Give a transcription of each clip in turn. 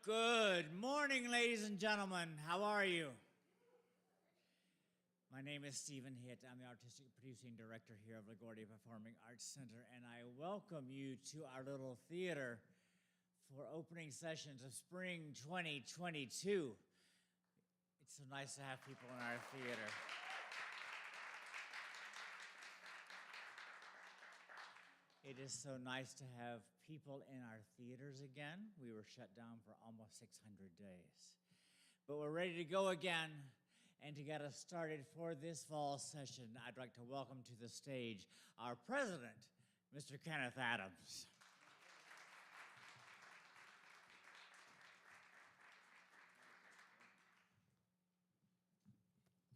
Good morning, ladies and gentlemen. How are you? My name is Stephen Hitt. I'm the Artistic Producing Director here of LaGuardia Performing Arts Center, and I welcome you to our little theater for opening sessions of Spring 2022. It's so nice to have people in our theater. It is so nice to have people in our theaters again. We were shut down for almost 600 days. But we're ready to go again. And to get us started for this fall session, I'd like to welcome to the stage our president, Mr. Kenneth Adams.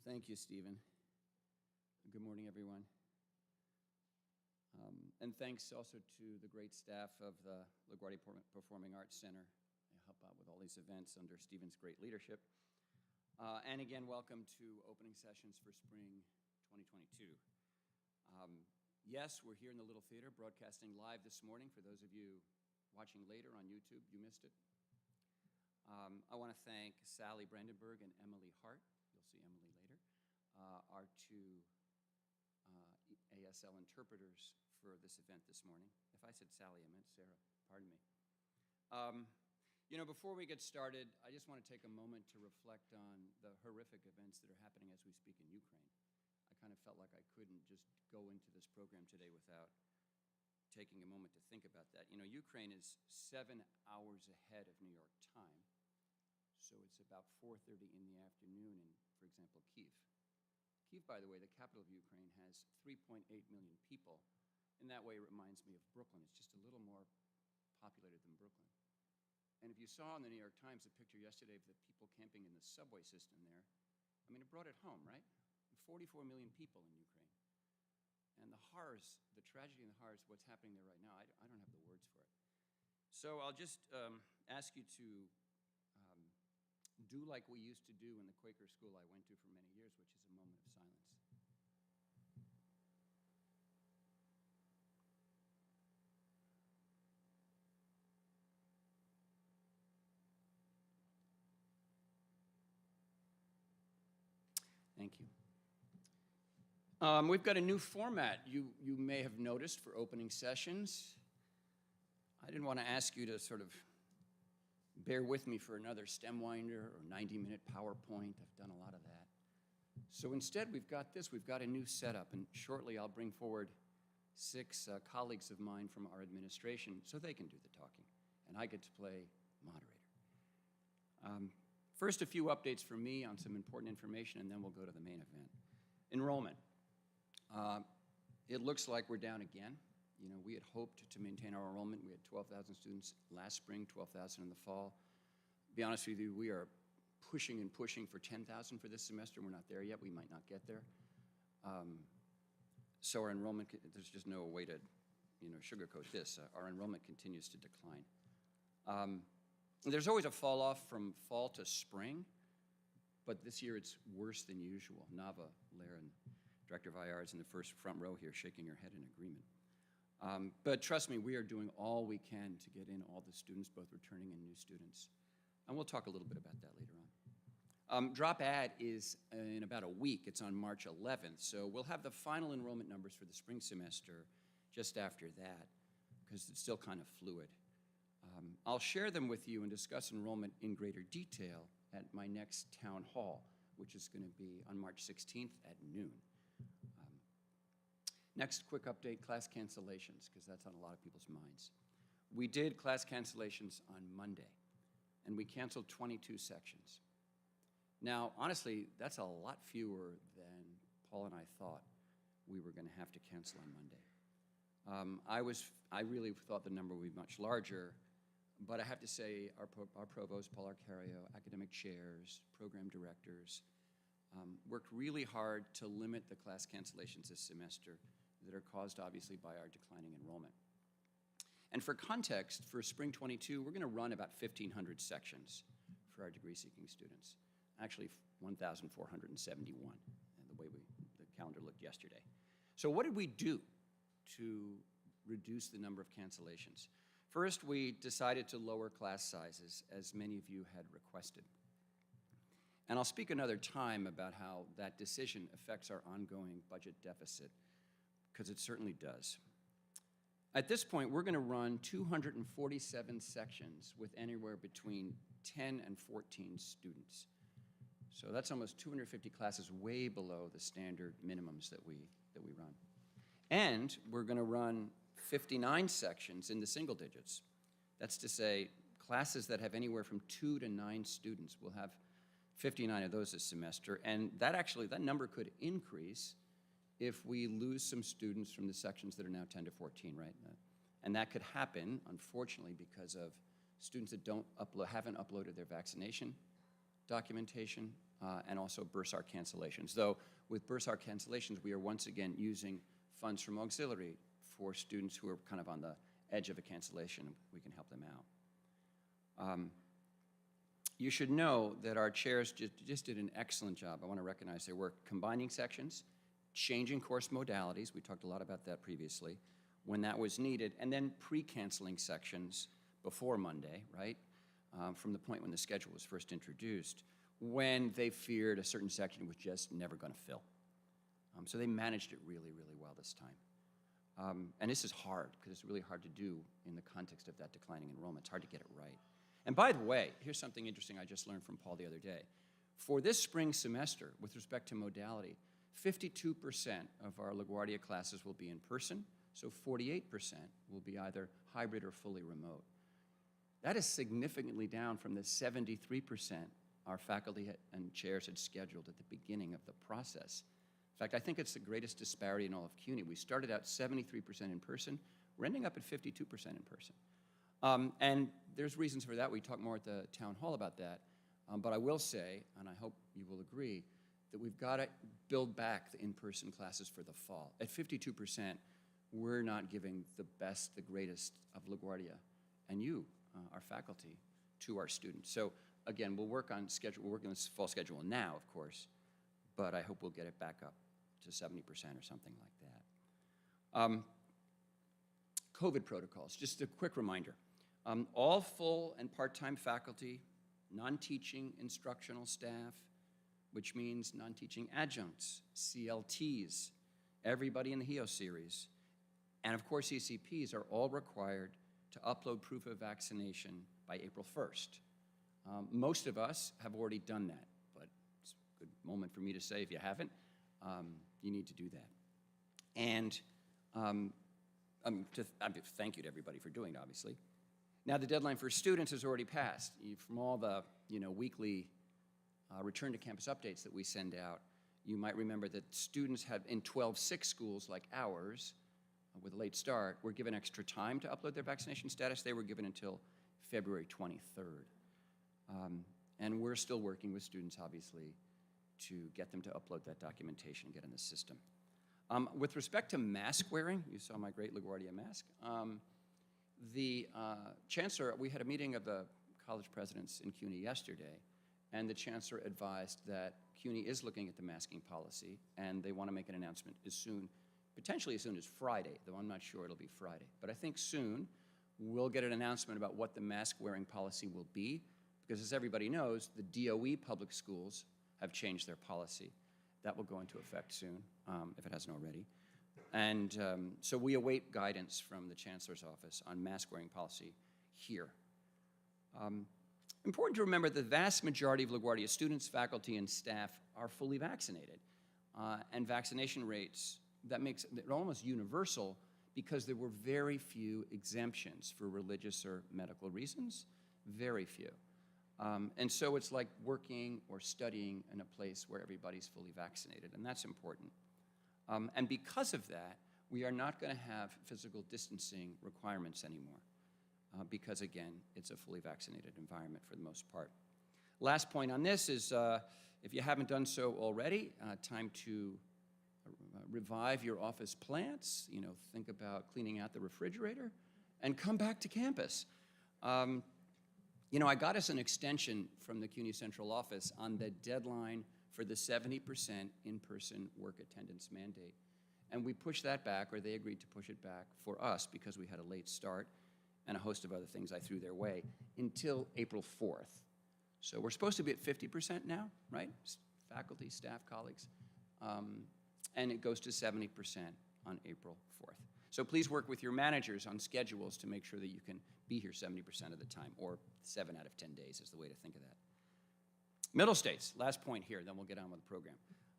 Thank you, Stephen. Good morning, everyone. And thanks also to the great staff of the LaGuardia Performing Arts Center. They help out with all these events under Stephen's great leadership. And again, welcome to opening sessions for spring 2022. Yes, we're here in the Little Theater broadcasting live this morning. For those of you watching later on YouTube, you missed it. I want to thank Sally Brandenburg and Emily Hart. You'll see Emily later. Our two ASL interpreters for this event this morning. If I said Sally, I meant Sarah. Pardon me. Before we get started, I just want to take a moment to reflect on the horrific events that are happening as we speak in Ukraine. I kind of felt like I couldn't just go into this program today without taking a moment to think about that. You know, Ukraine is 7 hours ahead of New York time, so it's about 4:30 in the afternoon in, for example, Kyiv. Kyiv, by the way, the capital of Ukraine, has 3.8 million people. In that way, it reminds me of Brooklyn. It's just a little more populated than Brooklyn. And if you saw in the New York Times a picture yesterday of the people camping in the subway system there, I mean, it brought it home, right? 44 million people in Ukraine. And the horrors, the tragedy and the horrors, what's happening there right now, I don't have the words for it. So I'll just ask you to do like we used to do in the Quaker school I went to for many years, which is a moment of silence. Thank you. We've got a new format you may have noticed for opening sessions. I didn't want to ask you to sort of bear with me for another stem winder or 90-minute PowerPoint. I've done a lot of that. So instead, we've got this. We've got a new setup, and shortly I'll bring forward 6 colleagues of mine from our administration so they can do the talking, and I get to play moderator. First, a few updates from me on some important information, and then we'll go to the main event. Enrollment. It looks like we're down again. You know, we had hoped to maintain our enrollment. We had 12,000 students last spring, 12,000 in the fall. To be honest with you, we are pushing and pushing for 10,000 for this semester. We're not there yet. We might not get there. So our enrollment, there's just no way to, sugarcoat this. Our enrollment continues to decline. There's always a fall off from fall to spring, but this year it's worse than usual. Nava Laren, Director of IR, is in the front row here, shaking her head in agreement. But trust me, we are doing all we can to get in all the students, both returning and new students. And we'll talk a little bit about that later on. Drop Ad is in about a week. It's on March 11th. So we'll have the final enrollment numbers for the spring semester just after that, because it's still kind of fluid. I'll share them with you and discuss enrollment in greater detail at my next town hall, which is going to be on March 16th at noon. Next, quick update, class cancellations, because that's on a lot of people's minds. We did class cancellations on Monday, and we canceled 22 sections. Now, honestly, that's a lot fewer than Paul and I thought we were going to have to cancel on Monday. I really thought the number would be much larger, but I have to say our provost, Paul Arcario, academic chairs, program directors, worked really hard to limit the class cancellations this semester that are caused, obviously, by our declining enrollment. And for context, for spring 22, we're going to run about 1,500 sections for our degree-seeking students. Actually, 1,471, the way the calendar looked yesterday. So what did we do to reduce the number of cancellations? First, we decided to lower class sizes, as many of you had requested. And I'll speak another time about how that decision affects our ongoing budget deficit, because it certainly does. At this point, we're going to run 247 sections with anywhere between 10 and 14 students. So that's almost 250 classes, way below the standard minimums that we run. And we're going to run 59 sections in the single digits. That's to say, classes that have anywhere from 2 to 9 students will have 59 of those this semester, and that number could increase if we lose some students from the sections that are now 10 to 14, right? And that could happen, unfortunately, because of students that haven't uploaded their vaccination documentation, and also bursar cancellations. Though with bursar cancellations, we are once again using funds from auxiliary for students who are kind of on the edge of a cancellation. We can help them out. You should know that our chairs just did an excellent job. I want to recognize their work, combining sections, changing course modalities. We talked a lot about that previously, when that was needed, and then pre-canceling sections before Monday, right, from the point when the schedule was first introduced, when they feared a certain section was just never going to fill. So they managed it really, really well this time. And this is hard, because it's really hard to do in the context of that declining enrollment. It's hard to get it right. And by the way, here's something interesting I just learned from Paul the other day. For this spring semester, with respect to modality, 52% of our LaGuardia classes will be in person, so 48% will be either hybrid or fully remote. That is significantly down from the 73% our faculty and chairs had scheduled at the beginning of the process. In fact, I think it's the greatest disparity in all of CUNY. We started out 73% in person. We're ending up at 52% in person. And there's reasons for that. We talk more at the town hall about that. But I will say, and I hope you will agree, that we've got to build back the in-person classes for the fall. At 52%, we're not giving the best, the greatest of LaGuardia and you, our faculty, to our students. So again, we'll work on schedule. We're working on this fall schedule now, of course, but I hope we'll get it back up to 70% or something like that. COVID protocols, just a quick reminder. All full and part-time faculty, non-teaching instructional staff, which means non-teaching adjuncts, CLTs, everybody in the HEO series, and of course ECPs are all required to upload proof of vaccination by April 1st. Most of us have already done that, but it's a good moment for me to say, if you haven't, you need to do that. And thank you to everybody for doing it, obviously. Now, the deadline for students has already passed. From all the weekly return to campus updates that we send out, you might remember that students have, in 12-6 schools like ours, with a late start, were given extra time to upload their vaccination status. They were given until February 23rd. And we're still working with students, obviously, to get them to upload that documentation and get in the system. With respect to mask wearing, you saw my great LaGuardia mask. The chancellor, we had a meeting of the college presidents in CUNY yesterday, and the chancellor advised that CUNY is looking at the masking policy, and they want to make an announcement as soon, potentially as soon as Friday, though I'm not sure it'll be Friday. But I think soon we'll get an announcement about what the mask wearing policy will be, because as everybody knows, the DOE public schools have changed their policy. That will go into effect soon, if it hasn't already. And so we await guidance from the Chancellor's office on mask wearing policy here. Important to remember the vast majority of LaGuardia students, faculty, and staff are fully vaccinated. And vaccination rates, that makes it almost universal, because there were very few exemptions for religious or medical reasons, very few. And so it's like working or studying in a place where everybody's fully vaccinated, and that's important. And because of that, we are not going to have physical distancing requirements anymore, because again, it's a fully vaccinated environment for the most part. Last point on this is, if you haven't done so already, time to revive your office plants, think about cleaning out the refrigerator, and come back to campus. I got us an extension from the CUNY Central office on the deadline for the 70% in-person work attendance mandate. And we pushed that back, or they agreed to push it back for us because we had a late start. and a host of other things I threw their way, until April 4th. So we're supposed to be at 50% now, right? Faculty, staff, colleagues. And it goes to 70% on April 4th. So please work with your managers on schedules to make sure that you can be here 70% of the time, or 7 out of 10 days is the way to think of that. Middle states, last point here, then we'll get on with the program.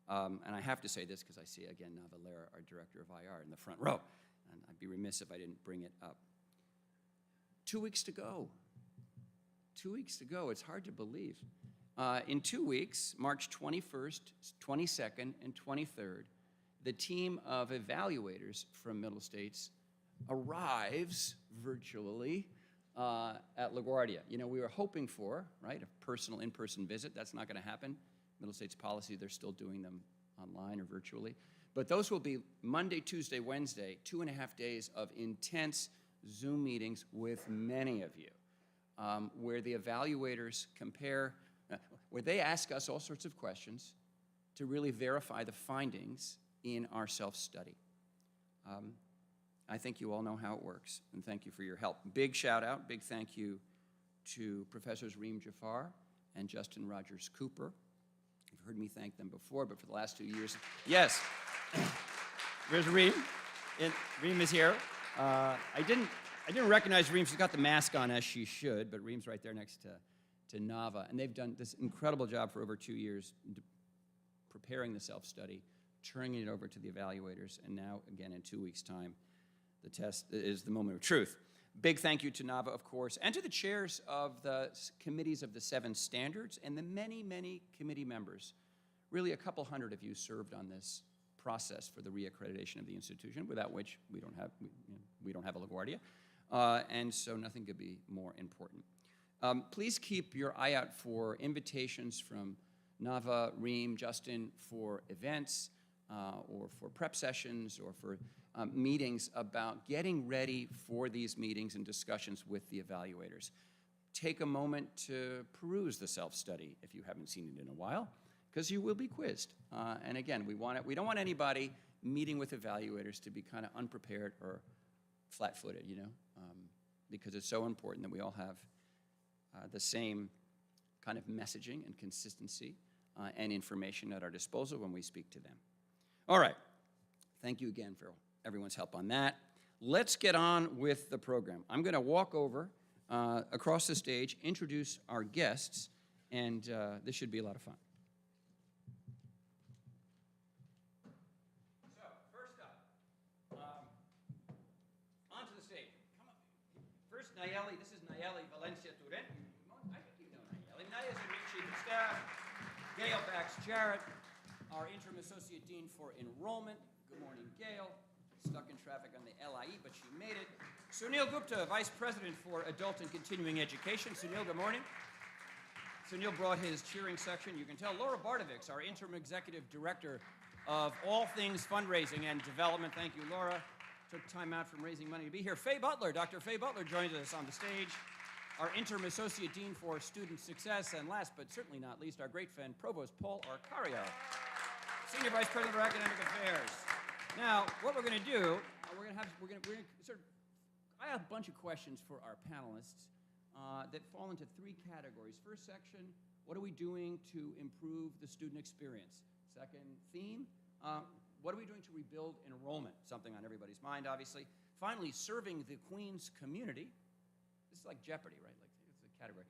And I have to say this because I see, again, Navalera, our director of IR, in the front row. And I'd be remiss if I didn't bring it up. 2 weeks to go. 2 weeks to go. It's hard to believe. In 2 weeks, March 21st, 22nd, and 23rd, the team of evaluators from Middle States arrives virtually at LaGuardia. You know, we were hoping for, right, a personal in-person visit. That's not going to happen. Middle States policy, they're still doing them online or virtually. But those will be Monday, Tuesday, Wednesday, 2.5 days of intense Zoom meetings with many of you, where the evaluators compare, where they ask us all sorts of questions to really verify the findings in our self-study. I think you all know how it works, and thank you for your help. Big shout out, big thank you to Professors Reem Jafar and Justin Rogers Cooper. You've heard me thank them before, but for the last 2 years, yes. There's Reem. Reem is here. I didn't recognize Reem. She's got the mask on, as she should, but Reem's right there next to Nava. And they've done this incredible job for over 2 years preparing the self-study, turning it over to the evaluators, and now, again, in 2 weeks' time, the test is the moment of truth. Big thank you to Nava, of course, and to the chairs of the committees of the 7 standards and the many, many committee members. Really, a couple hundred of you served on this process for the reaccreditation of the institution, without which we don't have a LaGuardia, and so nothing could be more important. Please keep your eye out for invitations from Nava, Reem, Justin for events, or for prep sessions, or for meetings about getting ready for these meetings and discussions with the evaluators. Take a moment to peruse the self-study if you haven't seen it in a while, because you will be quizzed. And again, we don't want anybody meeting with evaluators to be kind of unprepared or flat-footed, you know, because it's so important that we all have the same kind of messaging and consistency and information at our disposal when we speak to them. All right. Thank you again for everyone's help on that. Let's get on with the program. I'm going to walk over across the stage, introduce our guests, and this should be a lot of fun. So, first up, onto the stage. Come on. First, Nayeli. This is Nayeli Valencia-Turen. I think you know Nayeli. Nayeli is a new chief of staff. Gail Bax-Jarrett, our interim associate dean for enrollment. Good morning, Gail. Stuck in traffic on the LIE, but she made it. Sunil Gupta, vice president for adult and continuing education. Sunil, good morning. Sunil brought his cheering section. You can tell. Laura Bartovics, our interim executive director of all things fundraising and development. Thank you, Laura. Took time out from raising money to be here. Faye Butler, Dr. Faye Butler joins us on the stage. Our interim associate dean for student success. And last but certainly not least, our great friend, Provost Paul Arcario, senior vice president for academic affairs. Now, what we're going to do, I have a bunch of questions for our panelists that fall into 3 categories. First section, what are we doing to improve the student experience? Second theme, what are we doing to rebuild enrollment? Something on everybody's mind, obviously. Finally, serving the Queens community. This is like Jeopardy, right? Like, it's a category.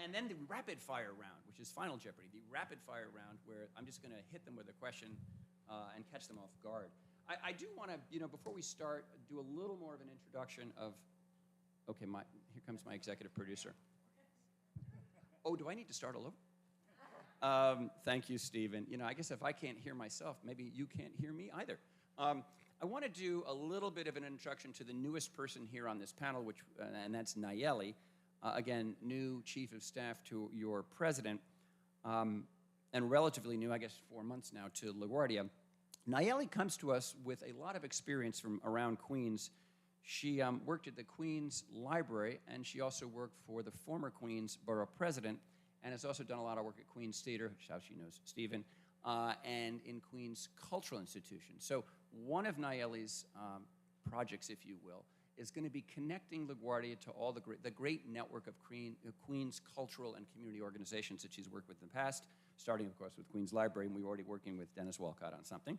And then the rapid fire round, which is Final Jeopardy, the rapid fire round where I'm just going to hit them with a question and catch them off guard. I do want to, before we start, do a little more of an introduction of, okay, here comes my executive producer. Oh, do I need to start all over? Thank you, Stephen. I guess if I can't hear myself, maybe you can't hear me either. I want to do a little bit of an introduction to the newest person here on this panel, and that's Nayeli. Again, new chief of staff to your president, and relatively new, I guess 4 months now, to LaGuardia. Nayeli comes to us with a lot of experience from around Queens. She worked at the Queens Library, and she also worked for the former Queens Borough President, and has also done a lot of work at Queens Theater, which is how she knows Stephen, and in Queens Cultural Institutions. So one of Nayeli's projects, if you will, is going to be connecting LaGuardia to all the great network of Queens cultural and community organizations that she's worked with in the past, starting, of course, with Queens Library, and we're already working with Dennis Walcott on something.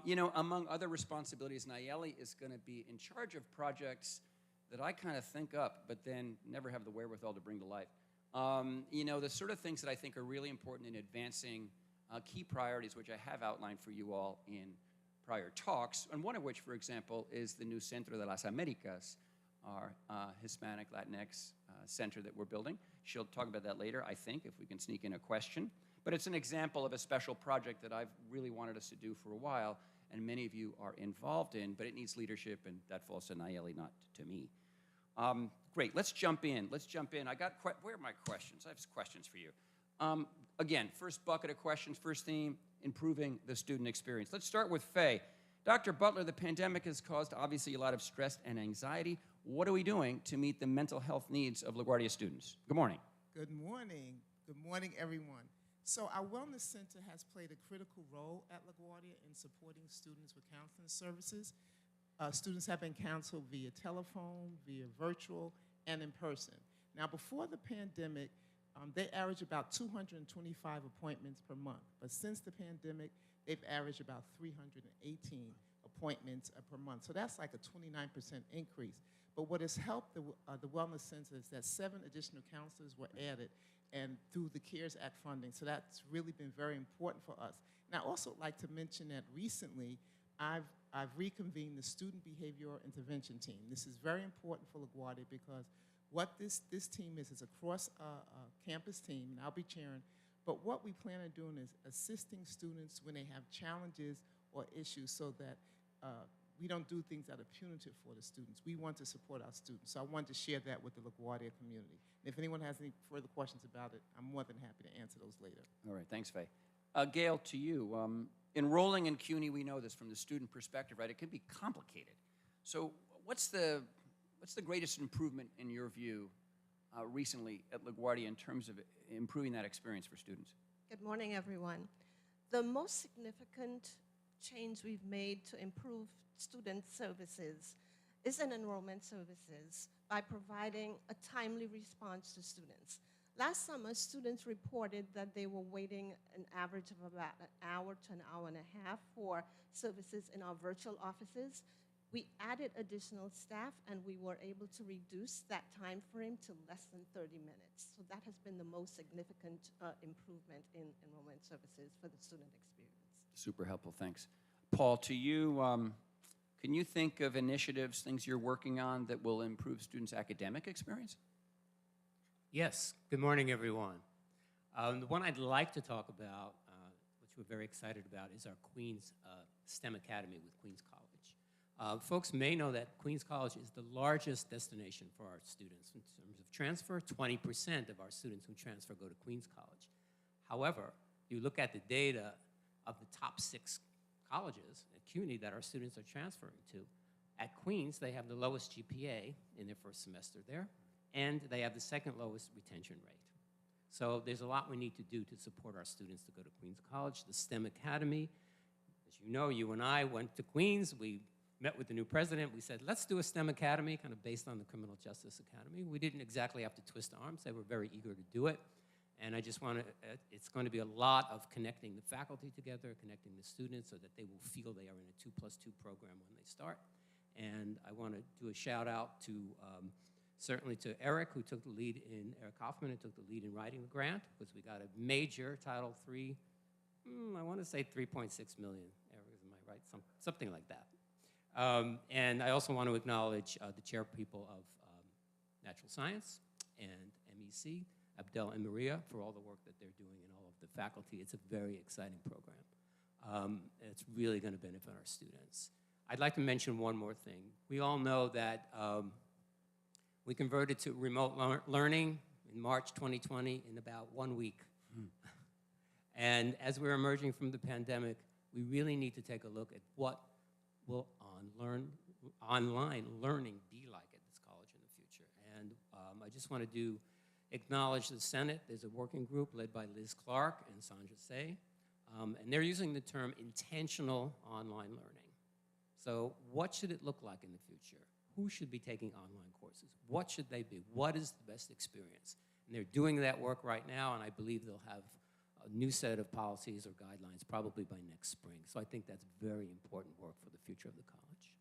You know, among other responsibilities, Nayeli is going to be in charge of projects that I kind of think up, but then never have the wherewithal to bring to life. You know, the sort of things that I think are really important in advancing key priorities, which I have outlined for you all in prior talks, and one of which, for example, is the new Centro de las Americas, our Hispanic Latinx center that we're building. She'll talk about that later, I think, if we can sneak in a question. But it's an example of a special project that I've really wanted us to do for a while, and many of you are involved in, but it needs leadership, and that falls to Nayeli, not to me. Great, let's jump in. Where are my questions? I have questions for you. Again, first bucket of questions, first theme, improving the student experience. Let's start with Faye. Dr. Butler, the pandemic has caused obviously a lot of stress and anxiety. What are we doing to meet the mental health needs of LaGuardia students? Good morning. Good morning. Good morning, everyone. So our Wellness Center has played a critical role at LaGuardia in supporting students with counseling services. Students have been counseled via telephone, via virtual, and in person. Now, before the pandemic, they averaged about 225 appointments per month. But since the pandemic, they've averaged about 318 appointments per month. So that's like a 29% increase. But what has helped the Wellness Center is that 7 additional counselors were added and through the CARES Act funding. So that's really been very important for us. And I also like to mention that recently, I've reconvened the Student Behavioral Intervention Team. This is very important for LaGuardia because what this team is a cross-campus team, and I'll be chairing, but what we plan on doing is assisting students when they have challenges or issues so that we don't do things that are punitive for the students. We want to support our students. So I wanted to share that with the LaGuardia community. And if anyone has any further questions about it, I'm more than happy to answer those later. All right, thanks, Faye. Gail, to you. Enrolling in CUNY, we know this from the student perspective, right? It can be complicated. So what's the greatest improvement in your view recently at LaGuardia in terms of improving that experience for students? Good morning, everyone. The most significant change we've made to improve student services is in enrollment services by providing a timely response to students. Last summer, students reported that they were waiting an average of about an hour to an hour and a half for services in our virtual offices. We added additional staff, and we were able to reduce that time frame to less than 30 minutes. So that has been the most significant improvement in enrollment services for the student experience. Super helpful, thanks. Paul, to you, can you think of initiatives, things you're working on that will improve students' academic experience? Yes, good morning, everyone. The one I'd like to talk about, which we're very excited about, is our Queens STEM Academy with Queens College. Folks may know that Queens College is the largest destination for our students in terms of transfer. 20% of our students who transfer go to Queens College. However, you look at the data of the top 6 colleges at CUNY that our students are transferring to. At Queens, they have the lowest GPA in their first semester there, and they have the second lowest retention rate. So there's a lot we need to do to support our students to go to Queens College. The STEM Academy, as you know, you and I went to Queens. We met with the new president. We said, let's do a STEM Academy, kind of based on the Criminal Justice Academy. We didn't exactly have to twist arms. They were very eager to do it. And I just want to, it's going to be a lot of connecting the faculty together, connecting the students so that they will feel they are in a 2+2 program when they start. And I want to do a shout out to, certainly to Eric, who took the lead Eric Hoffman, who took the lead in writing the grant, because we got a major Title III, I want to say 3.6 million. Eric, am I right? Something like that. And I also want to acknowledge the chair people of Natural Science and MEC, Abdel and Maria, for all the work that they're doing and all of the faculty. It's a very exciting program. It's really going to benefit our students. I'd like to mention one more thing. We all know that we converted to remote learning in March 2020 in about 1 week. And as we're emerging from the pandemic, we really need to take a look at what will online learning be like at this college in the future. And I just want to acknowledge the Senate. There's a working group led by Liz Clark and Sandra Say, and they're using the term intentional online learning. So what should it look like in the future? who should be taking online courses? What should they be? What is the best experience? And they're doing that work right now, and I believe they'll have a new set of policies or guidelines probably by next spring. So I think that's very important work for the future of the college.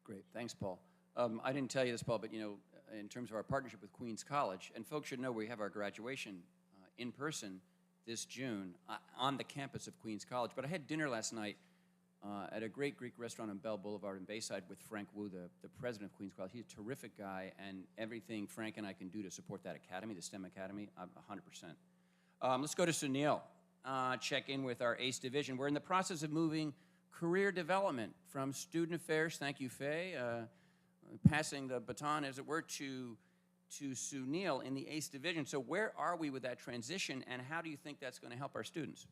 Great, thanks, Paul. I didn't tell you this, Paul, but in terms of our partnership with Queens College, and folks should know we have our graduation in person this June on the campus of Queens College. But I had dinner last night at a great Greek restaurant on Bell Boulevard in Bayside with Frank Wu, the president of Queens College. He's a terrific guy, and everything Frank and I can do to support that academy, the STEM Academy, 100%. Let's go to Sunil, check in with our ACE division. We're in the process of moving career development from student affairs, thank you, Faye, passing the baton, as it were, to Sunil in the ACE division. So where are we with that transition, and how do you think that's going to help our students?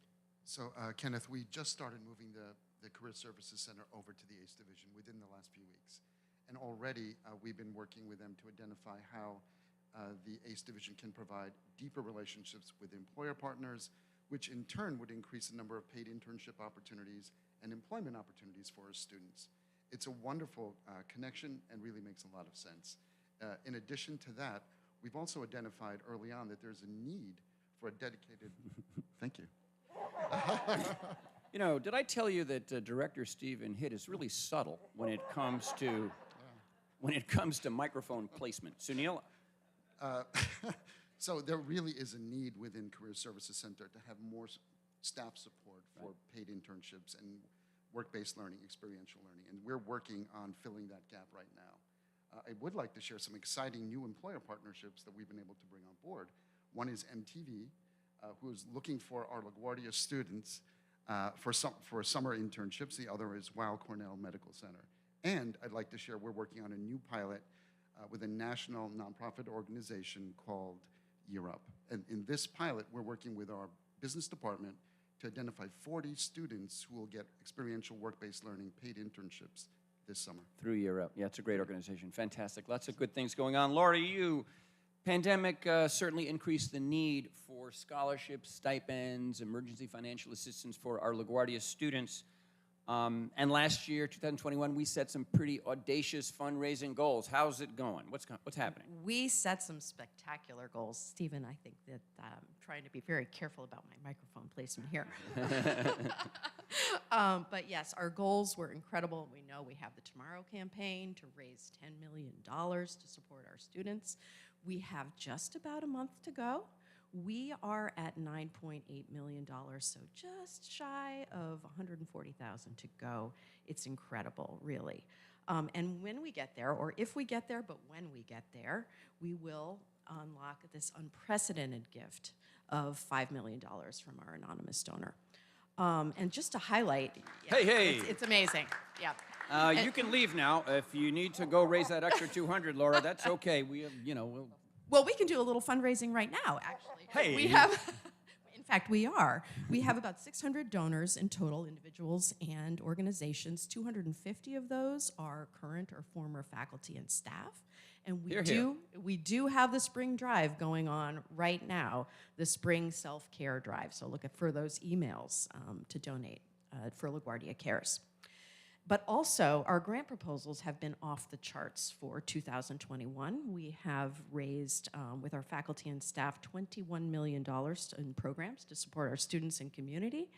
So, Kenneth, we just started moving the Career Services Center over to the ACE division within the last few weeks. And already we've been working with them to identify how the ACE division can provide deeper relationships with employer partners, which in turn would increase the number of paid internship opportunities and employment opportunities for our students. It's a wonderful connection and really makes a lot of sense. In addition to that, we've also identified early on that there's a need for a dedicated, thank you. Did I tell you that Director Stephen Hitt is really subtle when it comes to microphone placement? Sunil? So there really is a need within Career Services Center to have more staff support for paid internships and work-based learning, experiential learning, and we're working on filling that gap right now. I would like to share some exciting new employer partnerships that we've been able to bring on board. One is MTV, who is looking for our LaGuardia students for summer internships. The other is Weill Cornell Medical Center. And I'd like to share we're working on a new pilot with a national nonprofit organization called Year Up. And in this pilot, we're working with our business department to identify 40 students who will get experiential work-based learning paid internships this summer. Through Year Up. Yeah, it's a great organization. Fantastic. Lots of good things going on. Laura, pandemic certainly increased the need for scholarships, stipends, emergency financial assistance for our LaGuardia students. And last year, 2021, we set some pretty audacious fundraising goals. How's it going? What's happening? We set some spectacular goals. Stephen, I think that I'm trying to be very careful about my microphone placement here. But yes, our goals were incredible. We know we have the Tomorrow campaign to raise $10 million to support our students. We have just about a month to go. We are at $9.8 million, so just shy of $140,000 to go. It's incredible, really. And when we get there, or if we get there, but when we get there, we will unlock this unprecedented gift of $5 million from our anonymous donor. And just to highlight, Hey. it's amazing. Yeah. You can leave now. If you need to go raise that extra 200, Laura, that's okay. We have, Well, we can do a little fundraising right now, actually. Hey. We have, in fact, we are. We have about 600 donors in total, individuals and organizations. 250 of those are current or former faculty and staff. And we do have the spring drive going on right now, the spring self-care drive. So look for those emails to donate for LaGuardia Cares. But also, our grant proposals have been off the charts for 2021. We have raised, with our faculty and staff, $21 million in programs to support our students and community,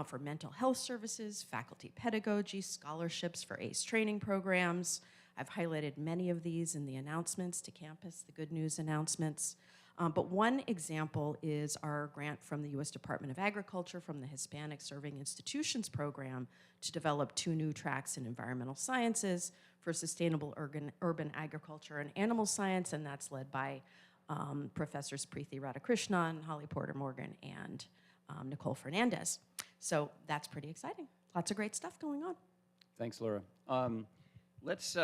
for mental health services, faculty pedagogy, scholarships for ACE training programs. I've highlighted many of these in the announcements to campus, the good news announcements. But one example is our grant from the U.S. Department of Agriculture from the Hispanic Serving Institutions Program to develop 2 new tracks in environmental sciences for sustainable urban agriculture and animal science, and that's led by Professors Preeti Radhakrishnan, Holly Porter Morgan, and Nicole Fernandez. So that's pretty exciting. Lots of great stuff going on. Thanks, Laura. Let's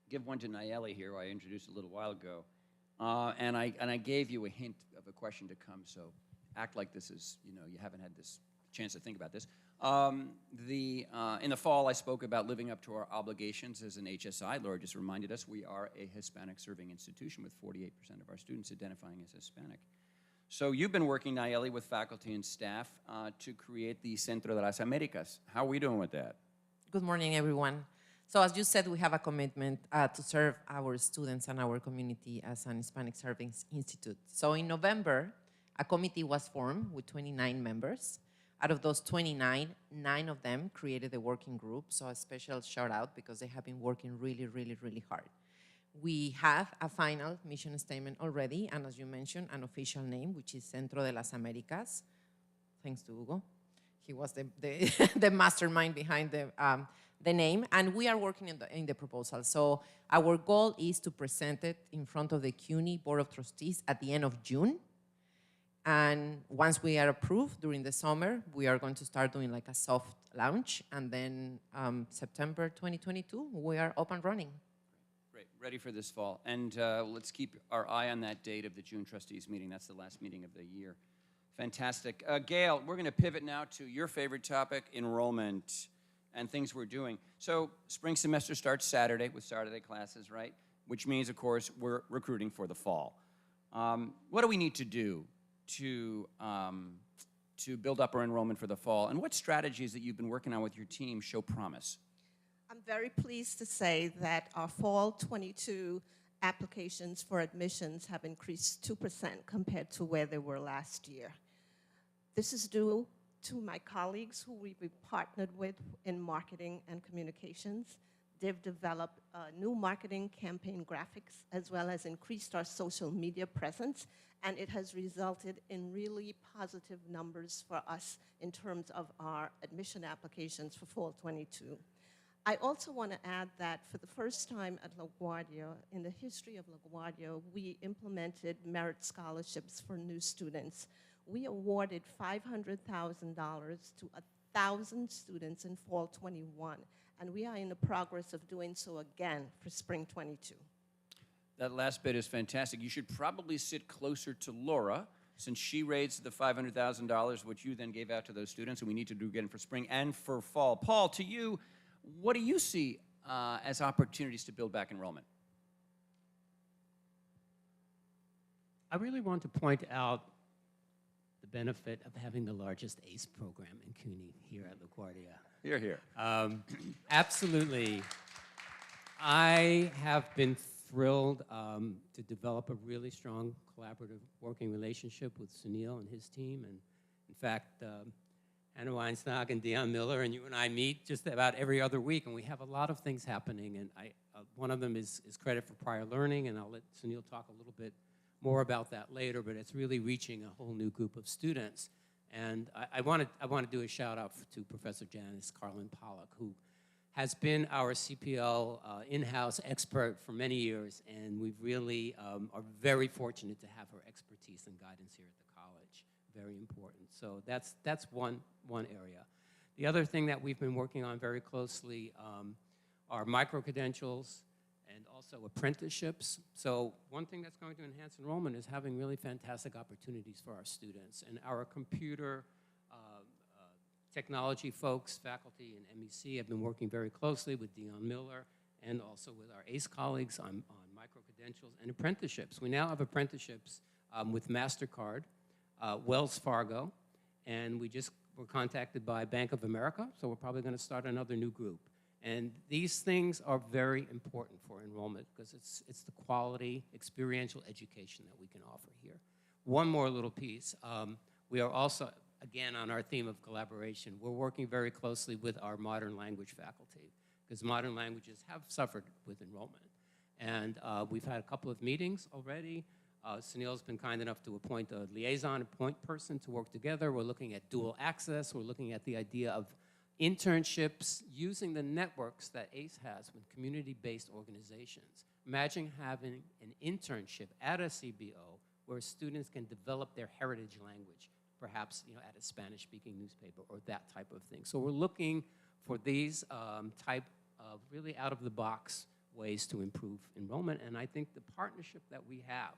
give one to Nayeli here, who I introduced a little while ago. And I gave you a hint of a question to come, so act like this is, you haven't had this chance to think about this. In the fall, I spoke about living up to our obligations as an HSI. Laura just reminded us we are a Hispanic serving institution with 48% of our students identifying as Hispanic. So you've been working, Nayeli, with faculty and staff to create the Centro de las Americas. How are we doing with that? Good morning, everyone. So as you said, we have a commitment to serve our students and our community as an Hispanic Serving Institute. So in November, a committee was formed with 29 members. Out of those 29, 9 of them created a working group. So a special shout out because they have been working really, really, really hard. We have a final mission statement already, and as you mentioned, an official name, which is Centro de las Americas. Thanks to Hugo. He was the mastermind behind the name, and we are working in the proposal. So our goal is to present it in front of the CUNY Board of Trustees at the end of June. And once we are approved during the summer, we are going to start doing like a soft launch, and then September 2022, we are up and running. Great, ready for this fall. And let's keep our eye on that date of the June trustees meeting. That's the last meeting of the year. Fantastic. Gail, we're going to pivot now to your favorite topic, enrollment and things we're doing. So spring semester starts Saturday with Saturday classes, right? Which means, of course, we're recruiting for the fall. What do we need to do to build up our enrollment for the fall? And what strategies that you've been working on with your team show promise? I'm very pleased to say that our fall 22 applications for admissions have increased 2% compared to where they were last year. This is due to my colleagues who we've partnered with in marketing and communications. They've developed new marketing campaign graphics as well as increased our social media presence, and it has resulted in really positive numbers for us in terms of our admission applications for fall 22. I also want to add that for the first time at LaGuardia, in the history of LaGuardia, we implemented merit scholarships for new students. We awarded $500,000 to 1,000 students in fall 21, and we are in the progress of doing so again for spring 22. That last bit is fantastic. You should probably sit closer to Laura, since she raised the $500,000, which you then gave out to those students, and we need to do again for spring and for fall. Paul, to you, what do you see as opportunities to build back enrollment? I really want to point out the benefit of having the largest ACE program in CUNY here at LaGuardia. Here, here. Absolutely. I have been thrilled to develop a really strong collaborative working relationship with Sunil and his team. And in fact, Anna Weinstock and Dion Miller and you and I meet just about every other week, and we have a lot of things happening. And one of them is credit for prior learning, and I'll let Sunil talk a little bit more about that later, but it's really reaching a whole new group of students. And I want to do a shout out to Professor Janice Carlin Pollock, who has been our CPL in-house expert for many years, and we really are very fortunate to have her expertise and guidance here at the college. Very important. So that's one area. The other thing that we've been working on very closely are micro-credentials and also apprenticeships. So one thing that's going to enhance enrollment is having really fantastic opportunities for our students. And our computer technology folks, faculty, and MEC have been working very closely with Dion Miller and also with our ACE colleagues on micro-credentials and apprenticeships. We now have apprenticeships with MasterCard, Wells Fargo, and we just were contacted by Bank of America, so we're probably going to start another new group. And these things are very important for enrollment because it's the quality, experiential education that we can offer here. One more little piece. We are also, again, on our theme of collaboration, we're working very closely with our modern language faculty because modern languages have suffered with enrollment. And we've had a couple of meetings already. Sunil's been kind enough to appoint a liaison, a point person to work together. We're looking at dual access. We're looking at the idea of internships using the networks that ACE has with community-based organizations. Imagine having an internship at a CBO where students can develop their heritage language, perhaps at a Spanish-speaking newspaper or that type of thing. So we're looking for these type of really out-of-the-box ways to improve enrollment, and I think the partnership that we have,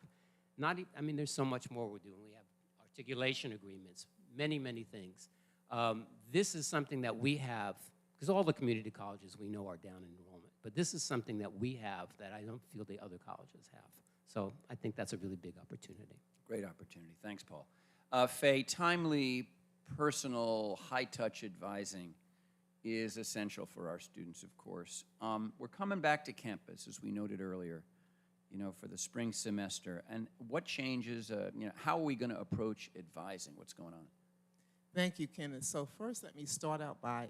there's so much more we're doing. We have articulation agreements, many, many things. This is something that we have, because all the community colleges we know are down in enrollment, but this is something that we have that I don't feel the other colleges have. So I think that's a really big opportunity. Great opportunity. Thanks, Paul. Faye, timely, personal, high-touch advising is essential for our students, of course. We're coming back to campus, as we noted earlier, for the spring semester. And what changes, how are we going to approach advising? What's going on? Thank you, Kenneth. So first, let me start out by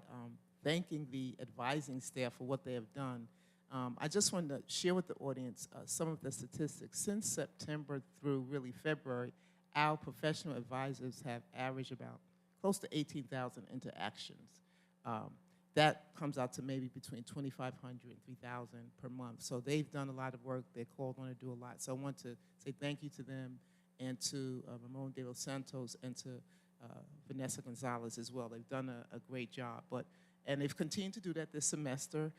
thanking the advising staff for what they have done. I just wanted to share with the audience some of the statistics. Since September through really February, our professional advisors have averaged about close to 18,000 interactions. That comes out to maybe between 2,500 and 3,000 per month. So they've done a lot of work. They're called on to do a lot. So I want to say thank you to them and to Ramon de los Santos and to Vanessa Gonzalez as well. They've done a great job. And they've continued to do that this semester.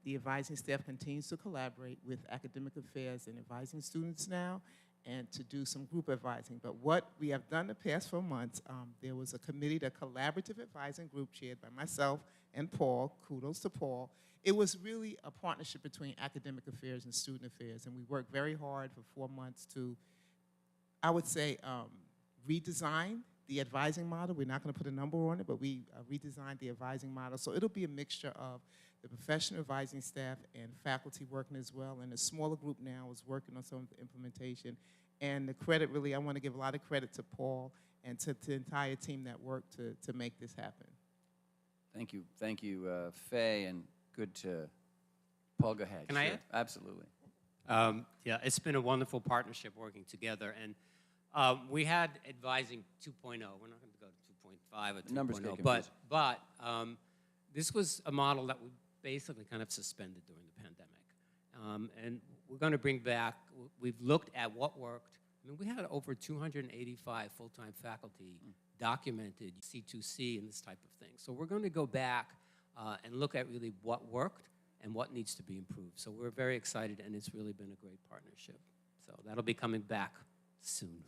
The advising staff continues to collaborate with academic affairs and advising students now and to do some group advising. But what we have done the past 4 months, there was a committee, the collaborative advising group chaired by myself and Paul. Kudos to Paul. It was really a partnership between academic affairs and student affairs, and we worked very hard for 4 months to, I would say, redesign the advising model. We're not going to put a number on it, but we redesigned the advising model. So it'll be a mixture of the professional advising staff and faculty working as well. And a smaller group now is working on some of the implementation. And the credit, really, I want to give a lot of credit to Paul and to the entire team that worked to make this happen. Thank you, Faye, and good to, Paul, go ahead. Can I add? Absolutely. Yeah, it's been a wonderful partnership working together. And we had advising 2.0. We're not going to go to 2.5 or 2.0. Numbers get confusing. But this was a model that we basically kind of suspended during the pandemic. And we're going to bring back, we've looked at what worked. I mean, we had over 285 full-time faculty documented C2C and this type of thing. So we're going to go back and look at really what worked and what needs to be improved. So we're very excited, and it's really been a great partnership. So that'll be coming back soon.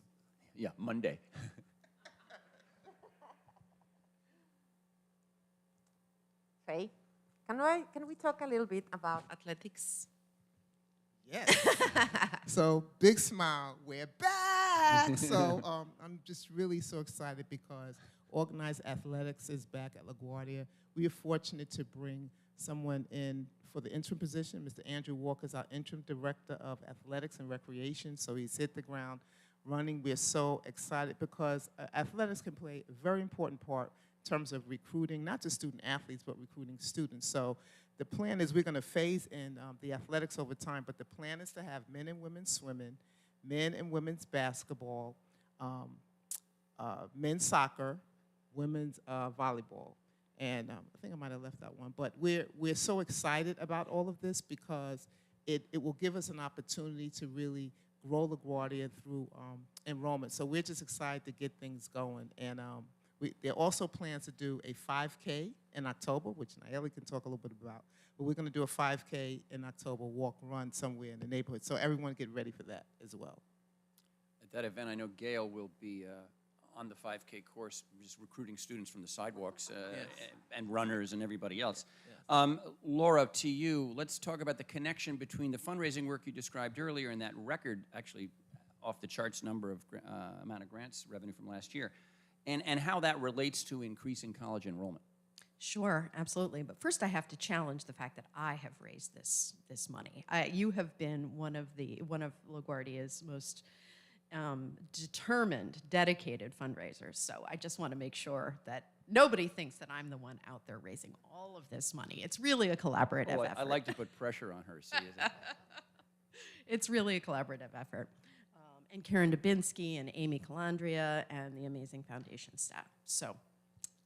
Yeah, Monday. Faye, can we talk a little bit about athletics? Yes. So big smile, we're back. So I'm just really so excited because organized athletics is back at LaGuardia. We are fortunate to bring someone in for the interim position. Mr. Andrew Walker is our interim director of athletics and recreation. So he's hit the ground running. We're so excited because athletics can play a very important part in terms of recruiting, not just student athletes, but recruiting students. So the plan is we're going to phase in the athletics over time, but the plan is to have men and women swimming, men and women's basketball, men's soccer, women's volleyball. And I think I might have left out one. But we're so excited about all of this because it will give us an opportunity to really grow LaGuardia through enrollment. So we're just excited to get things going. And there are also plans to do a 5K in October, which Nayeli can talk a little bit about. But we're going to do a 5K in October, walk, run somewhere in the neighborhood. So everyone get ready for that as well. At that event, I know Gail will be on the 5K course, just recruiting students from the sidewalks and runners and everybody else. Yes. Laura, to you, let's talk about the connection between the fundraising work you described earlier and that record, actually off the charts number of amount of grants revenue from last year, and how that relates to increasing college enrollment. Sure, absolutely. But first I have to challenge the fact that I have raised this money. You have been one of LaGuardia's most determined, dedicated fundraisers. So I just want to make sure that nobody thinks that I'm the one out there raising all of this money. It's really a collaborative effort. I like to put pressure on her. See, is it? It's really a collaborative effort. And Karen Dubinsky and Amy Calandria and the amazing foundation staff. So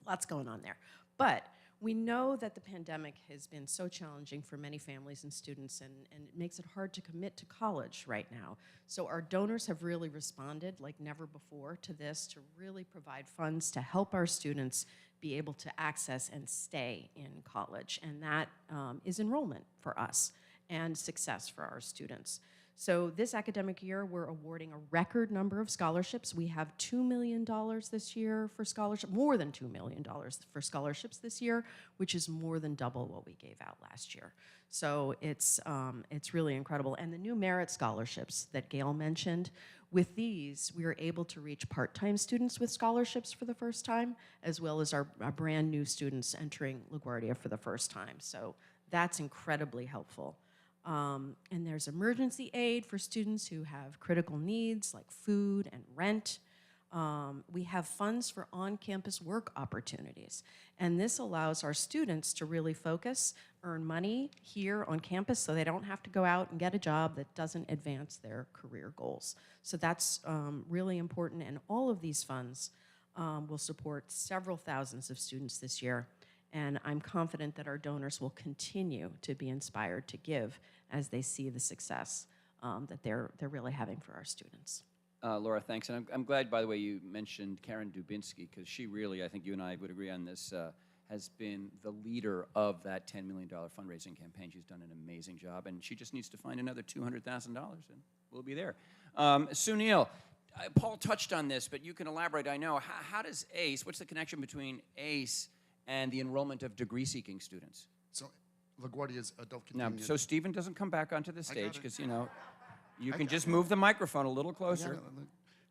lots going on there. But we know that the pandemic has been so challenging for many families and students, and it makes it hard to commit to college right now. So our donors have really responded like never before to this to really provide funds to help our students be able to access and stay in college. And that is enrollment for us and success for our students. So this academic year, we're awarding a record number of scholarships. We have $2 million this year for scholarships, more than $2 million for scholarships this year, which is more than double what we gave out last year. So it's really incredible. And the new merit scholarships that Gail mentioned, With these, we are able to reach part-time students with scholarships for the first time, as well as our brand new students entering LaGuardia for the first time. So that's incredibly helpful. And there's emergency aid for students who have critical needs like food and rent. We have funds for on-campus work opportunities. And this allows our students to really focus, earn money here on campus so they don't have to go out and get a job that doesn't advance their career goals. So that's really important, and all of these funds will support several thousands of students this year. And I'm confident that our donors will continue to be inspired to give as they see the success that they're really having for our students. Laura, thanks. And I'm glad, by the way, you mentioned Karen Dubinsky, because she really, I think you and I would agree on this, has been the leader of that $10 million fundraising campaign. She's done an amazing job, and she just needs to find another $200,000, and we'll be there. Sunil, Paul touched on this, but you can elaborate, I know. How does ACE, what's the connection between ACE and the enrollment of degree-seeking students? So LaGuardia's adult continuing. Now, so Stephen doesn't come back onto the stage, it. because, you know, you can just move the microphone a little closer.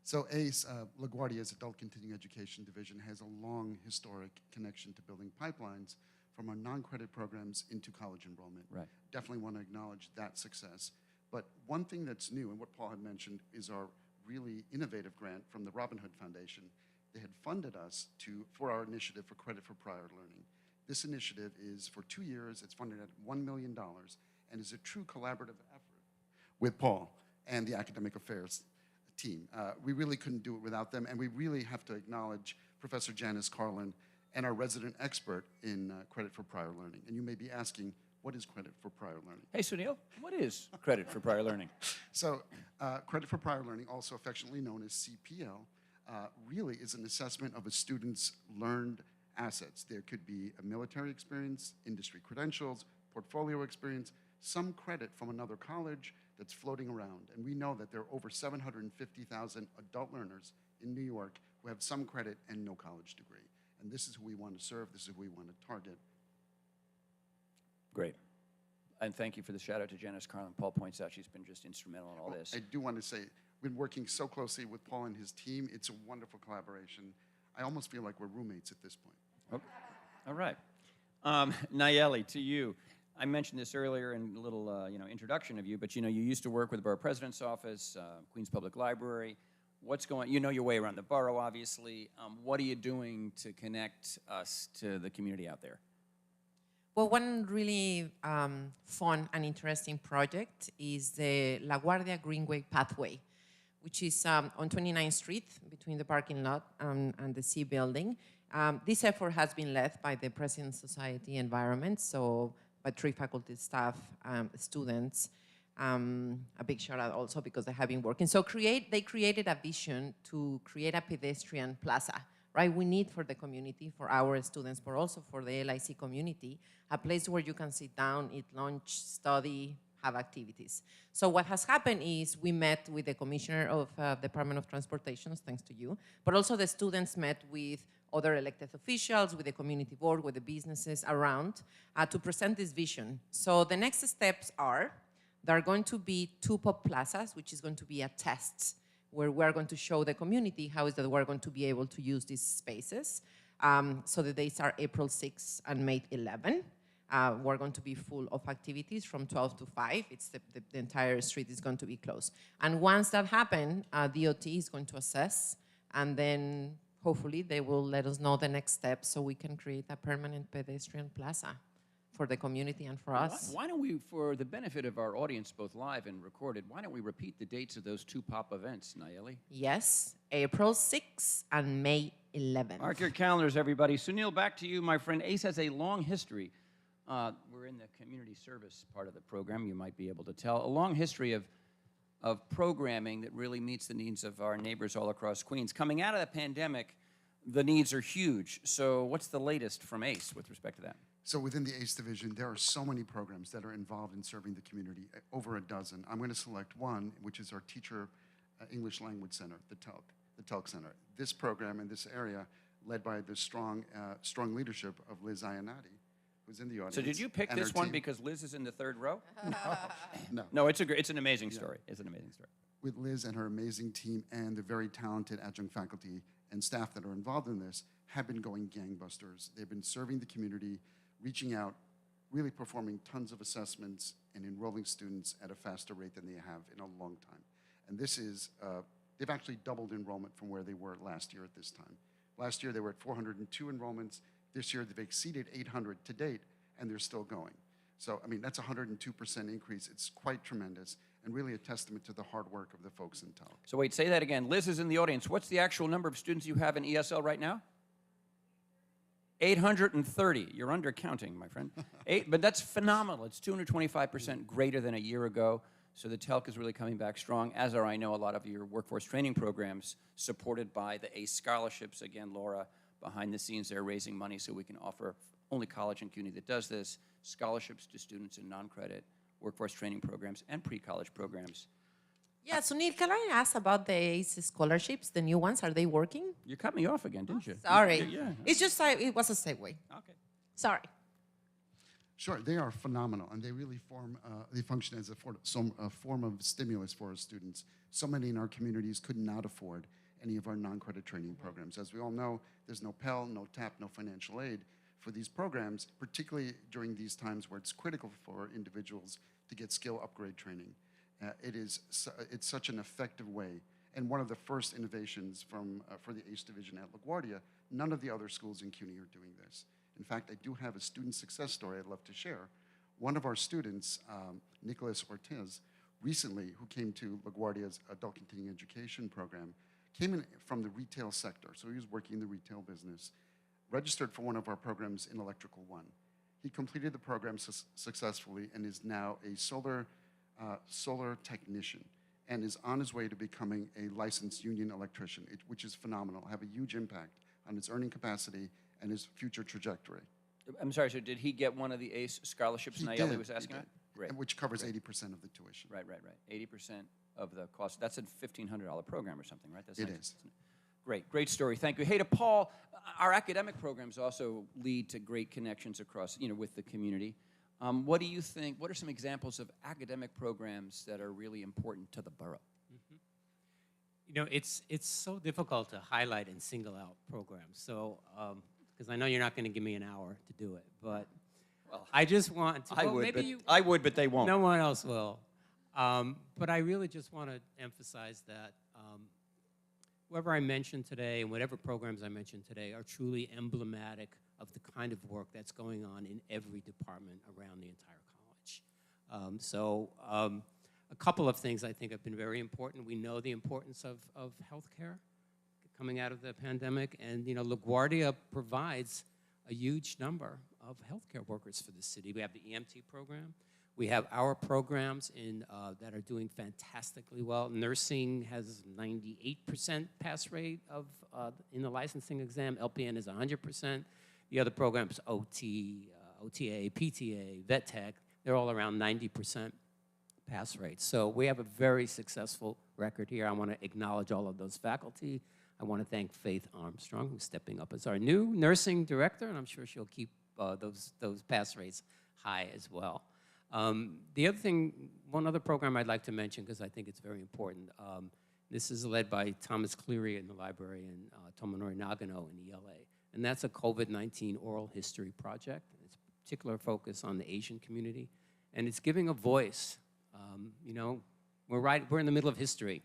So ACE, LaGuardia's Adult Continuing Education Division, has a long historic connection to building pipelines from our non-credit programs into college enrollment. Right. Definitely want to acknowledge that success. But one thing that's new, and what Paul had mentioned, is our really innovative grant from the Robin Hood Foundation. They had funded us for our initiative for credit for prior learning. This initiative is for 2 years. It's funded at $1 million and is a true collaborative effort with Paul and the academic affairs team. We really couldn't do it without them, and we really have to acknowledge Professor Janice Carlin and our resident expert in credit for prior learning. And you may be asking, what is credit for prior learning? Hey, Sunil, what is credit for prior learning? So credit for prior learning, also affectionately known as CPL, really is an assessment of a student's learned assets. There could be a military experience, industry credentials, portfolio experience, some credit from another college that's floating around. And we know that there are over 750,000 adult learners in New York who have some credit and no college degree. And this is who we want to serve. This is who we want to target. Great. And thank you for the shout out to Janice Carlin. Paul points out she's been just instrumental in all this. I do want to say, we've been working so closely with Paul and his team. It's a wonderful collaboration. I almost feel like we're roommates at this point. Okay. All right. Nayeli, to you. I mentioned this earlier in a little introduction of you, but you used to work with the Borough President's Office, Queens Public Library. You know your way around the borough, obviously. What are you doing to connect us to the community out there? Well, one really fun and interesting project is the LaGuardia Greenway Pathway, which is on 29th Street between the parking lot and the C building. This effort has been led by the President's Society Environment, so by 3 faculty staff, students. A big shout out also because they have been working. So they created a vision to create a pedestrian plaza, right? We need for the community, for our students, but also for the LIC community, a place where you can sit down, eat lunch, study, have activities. So what has happened is we met with the Commissioner of Department of Transportation, thanks to you, but also the students met with other elected officials, with the community board, with the businesses around to present this vision. So the next steps are, there are going to be 2 pop plazas, which is going to be a test where we're going to show the community how is that we're going to be able to use these spaces. So the dates are April 6 and May 11. We're going to be full of activities from 12 to 5. It's the entire street is going to be closed. And once that happens, DOT is going to assess, and then hopefully they will let us know the next steps so we can create a permanent pedestrian plaza for the community and for us. Why don't we, for the benefit of our audience, both live and recorded, why don't we repeat the dates of those 2 pop events, Nayeli? Yes, April 6 and May 11. Mark your calendars, everybody. Sunil, back to you, my friend. ACE has a long history. We're in the community service part of the program, you might be able to tell. A long history of programming that really meets the needs of our neighbors all across Queens. Coming out of the pandemic, the needs are huge. So what's the latest from ACE with respect to that? So within the ACE division, there are so many programs that are involved in serving the community, over a dozen. I'm going to select one, which is our Teacher English Language Center, the TELC Center. This program in this area, led by the strong leadership of Liz Iannotti, who's in the audience. So did you pick and this her one team. because Liz is in the 3rd row? No. No, it's an amazing story. It's an amazing story. with Liz and her amazing team and the very talented adjunct faculty and staff that are involved in this, have been going gangbusters. They've been serving the community, reaching out, really performing tons of assessments and enrolling students at a faster rate than they have in a long time. And this is, they've actually doubled enrollment from where they were last year at this time. Last year, they were at 402 enrollments. This year, they've exceeded 800 to date, and they're still going. So, I mean, that's a 102% increase. It's quite tremendous, and really a testament to the hard work of the folks in Talc. So wait, say that again. Liz is in the audience. What's the actual number of students you have in ESL right now? 830. You're undercounting, my friend. But that's phenomenal. It's 225% greater than a year ago. So the TELC is really coming back strong, as are, I know, a lot of your workforce training programs supported by the ACE scholarships. Again, Laura, behind the scenes, they're raising money so we can offer, only college and CUNY that does this, scholarships to students in non-credit workforce training programs and pre-college programs. Yeah, Sunil, can I ask about the ACE scholarships, the new ones? Are they working? You cut me off again, didn't you? Sorry. Yeah. It's just, it was a segue. Okay. Sorry. Sure, they are phenomenal, and they really they function as a form of stimulus for our students. So many in our communities could not afford any of our non-credit training programs. As we all know, there's no Pell, no TAP, no financial aid for these programs, particularly during these times where it's critical for individuals to get skill upgrade training. It's such an effective way, and one of the first innovations for the ACE division at LaGuardia. None of the other schools in CUNY are doing this. In fact, I do have a student success story I'd love to share. One of our students, Nicholas Ortiz, recently, who came to LaGuardia's adult continuing education program, came in from the retail sector, so he was working in the retail business, registered for one of our programs in Electrical One. He completed the program successfully and is now a solar technician and is on his way to becoming a licensed union electrician, which is phenomenal, have a huge impact on his earning capacity and his future trajectory. I'm sorry, so did he get one of the ACE scholarships Nayeli was asking about? Great. Which covers 80% of the tuition. Right. 80% of the cost. That's a $1,500 program or something, right? That's It nice. is. Great story. Thank you. Hey, to Paul, our academic programs also lead to great connections across, with the community. What do you think? What are some examples of academic programs that are really important to the borough? It's so difficult to highlight and single out programs. So, because I know you're not going to give me an hour to do it, but I just want to. I would, but they won't. No one else will. But I really just want to emphasize that whoever I mentioned today and whatever programs I mentioned today are truly emblematic of the kind of work that's going on in every department around the entire college. A couple of things I think have been very important. We know the importance of healthcare coming out of the pandemic, and LaGuardia provides a huge number of healthcare workers for the city. We have the EMT program. We have our programs that are doing fantastically well. Nursing has 98% pass rate in the licensing exam. LPN is 100%. The other programs, OT, OTA, PTA, Vet Tech, they're all around 90% pass rate. So we have a very successful record here. I want to acknowledge all of those faculty. I want to thank Faith Armstrong, who's stepping up as our new nursing director, and I'm sure she'll keep those pass rates high as well. The other thing, one other program I'd like to mention, because I think it's very important, this is led by Thomas Cleary in the library and Tomonori Nagano in ELA, and that's a COVID-19 oral history project. It's a particular focus on the Asian community, and it's giving a voice. We're in the middle of history,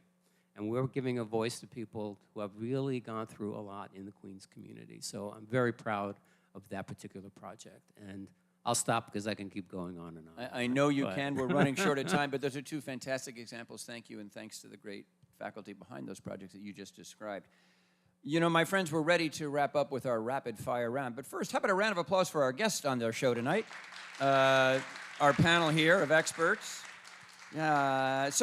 and we're giving a voice to people who have really gone through a lot in the Queens community. So I'm very proud of that particular project, and I'll stop because I can keep going on and on. I know you can. We're running short of time, but those are two fantastic examples. Thank you, and thanks to the great faculty behind those projects that you just described. My friends, we're ready to wrap up with our rapid fire round. But first, how about a round of applause for our guests on their show tonight? Our panel here of experts. Here's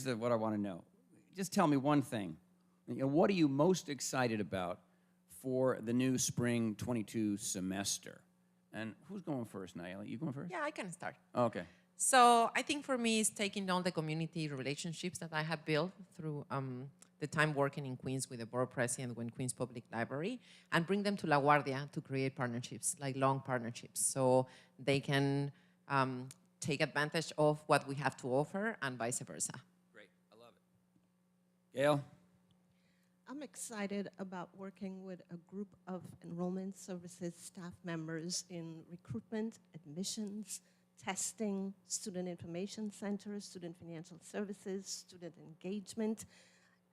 what I want to know. Just tell me one thing. What are you most excited about for the new spring 22 semester? And who's going first, Nayeli? You going first? Yeah, I can start. Okay. So I think for me, it's taking down the community relationships that I have built through the time working in Queens with the borough president and Queens Public Library, and bring them to LaGuardia to create partnerships, like long partnerships, so they can take advantage of what we have to offer and vice versa. Great, I love it. Gail? I'm excited about working with a group of enrollment services staff members in recruitment, admissions, testing, student information centers, student financial services, student engagement.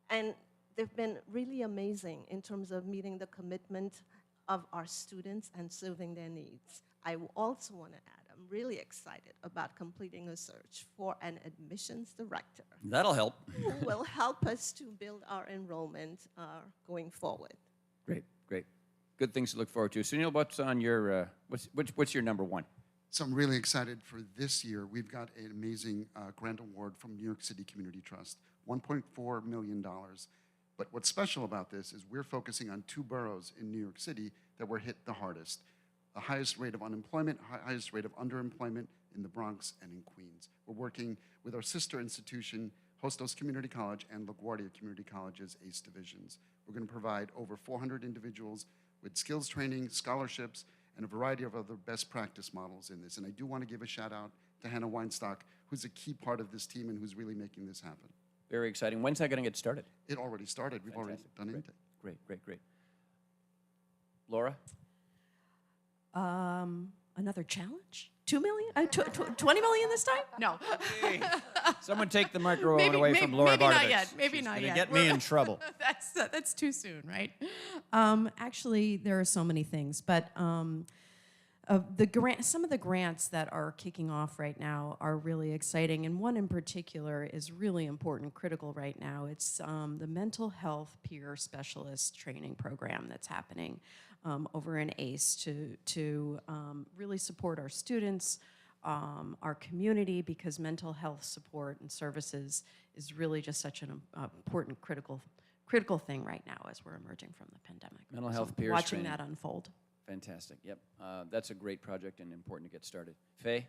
And they've been really amazing in terms of meeting the commitment of our students and serving their needs. I also want to add, I'm really excited about completing a search for an admissions director That'll help. who will help us to build our enrollment going forward. Great, great. Good things to look forward to. Sunil, what's on your, what's your number one? So I'm really excited for this year. We've got an amazing grant award from New York City Community Trust, $1.4 million. But what's special about this is we're focusing on 2 boroughs in New York City that were hit the hardest. The highest rate of unemployment, highest rate of underemployment in the Bronx and in Queens. We're working with our sister institution, Hostos Community College and LaGuardia Community College's ACE divisions. We're going to provide over 400 individuals with skills training, scholarships, and a variety of other best practice models in this. And I do want to give a shout out to Hannah Weinstock, who's a key part of this team and who's really making this happen. Very exciting. When's that going to get started? It already started. We've already Fantastic. done Great. intake. Great, great, great. Laura? Another challenge? 2 million? 20 million this time? No. Someone take the microphone away from Laura maybe Bartovich. not yet. Maybe She's not gonna yet. Get me in trouble. That's too soon, right? Actually, there are so many things, but some of the grants that are kicking off right now are really exciting, and one in particular is really important, critical right now. It's the mental health peer specialist training program that's happening over in ACE to really support our students, our community, because mental health support and services is really just such an important, critical thing right now as we're emerging from the pandemic. Mental health peers watching training. that unfold. Fantastic. Yep. That's a great project and important to get started. Faye?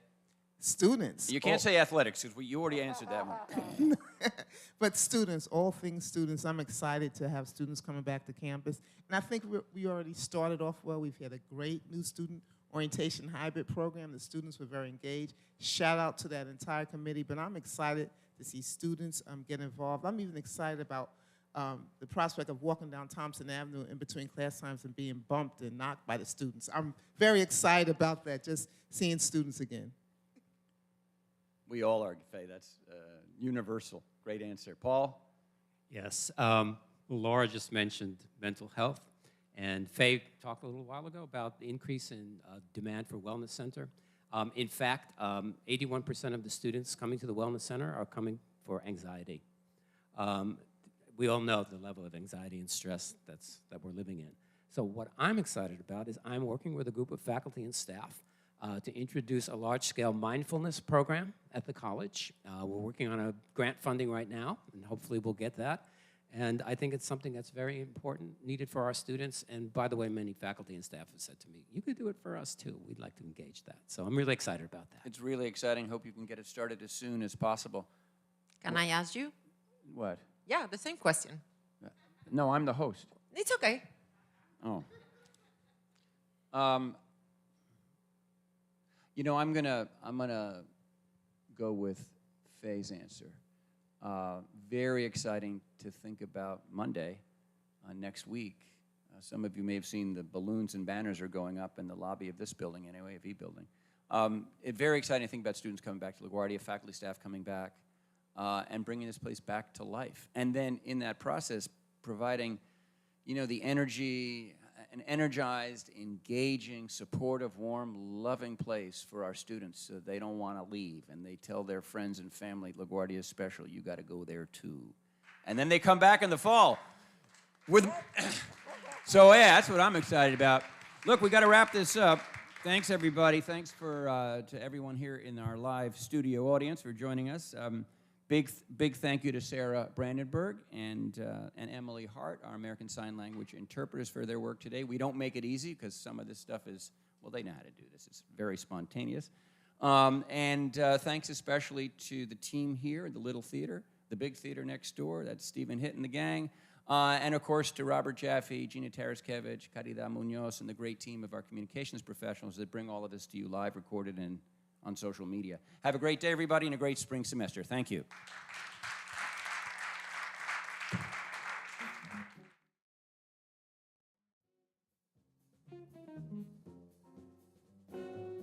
Students. You can't say athletics because you already answered that one. But students, all things students, I'm excited to have students coming back to campus. And I think we already started off well. We've had a great new student orientation hybrid program. The students were very engaged. Shout out to that entire committee. But I'm excited to see students get involved. I'm even excited about the prospect of walking down Thompson Avenue in between class times and being bumped and knocked by the students. I'm very excited about that, just seeing students again. We all are, Faye. That's universal. Great answer. Paul? Yes. Laura just mentioned mental health, and Faye talked a little while ago about the increase in demand for Wellness Center. In fact, 81% of the students coming to the Wellness Center are coming for anxiety. We all know the level of anxiety and stress that we're living in. So what I'm excited about is I'm working with a group of faculty and staff to introduce a large-scale mindfulness program at the college. We're working on a grant funding right now, and hopefully we'll get that. And I think it's something that's very important, needed for our students. And by the way, many faculty and staff have said to me, you could do it for us too. We'd like to engage that. So I'm really excited about that. It's really exciting. Hope you can get it started as soon as possible. Can I ask you? What? Yeah, the same question. No, I'm the host. It's okay. Oh. You know, I'm gonna go with Faye's answer. Very exciting to think about Monday, next week. Some of you may have seen the balloons and banners are going up in the lobby of this building, anyway, of E building. Very exciting to think about students coming back to LaGuardia, faculty, staff coming back, and bringing this place back to life. And then in that process, providing, you know, the energy, an energized, engaging, supportive, warm, loving place for our students so they don't want to leave. And they tell their friends and family, LaGuardia is special, you got to go there too. And then they come back in the fall. So yeah, that's what I'm excited about. Look, we got to wrap this up. Thanks, everybody. Thanks to everyone here in our live studio audience for joining us. Big thank you to Sarah Brandenburg and Emily Hart, our American Sign Language interpreters, for their work today. We don't make it easy because some of this stuff is, well, they know how to do this. It's very spontaneous. Thanks especially to the team here at the Little Theater, the big theater next door. That's Stephen Hitt and the gang. And, of course, to Robert Jaffe, Gina Taraskevich, Caridad Munoz, and the great team of our communications professionals that bring all of this to you live, recorded, and on social media. Have a great day, everybody, and a great spring semester. Thank you.